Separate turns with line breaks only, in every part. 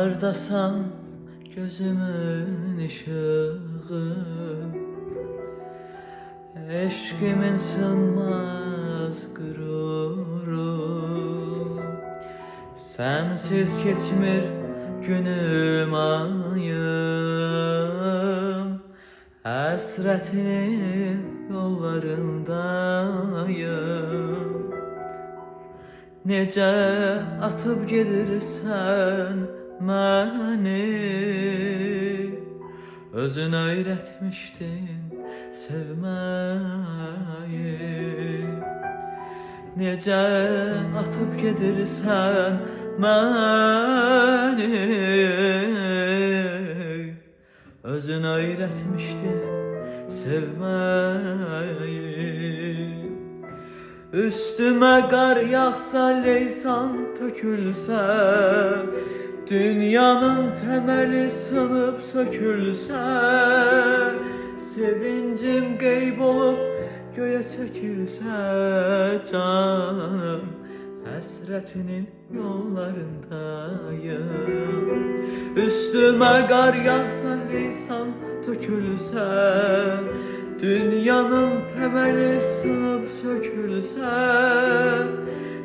Hardasan gözümün ışığı, eşkimin sınmaz gururu. Sensiz geçmir günüm ayım, hasretin yollarındayım. Necə atıp gedirsən məni, özün öyrətmişdin sevməyi. Necə atıp gedirsən məni, özün öyrətmişdin sevməyi. Üstüme kar yağsa, leysan tökülse, dünyanın temeli sınıp sökülse, sevincim kayıp olup göğe çekilse canım, hasretinin yollarındayım. Üstüme kar yağsa, leysan tökülse, dünyanın temeli sınıp sökülse,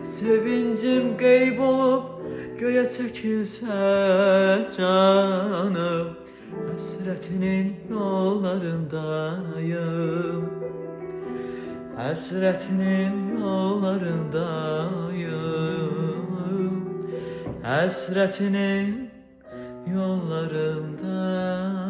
sevincim kayıp olup göğe çekilse canım, hasretinin yollarındayım. Hasretinin yollarındayım. Hasretinin yollarındayım.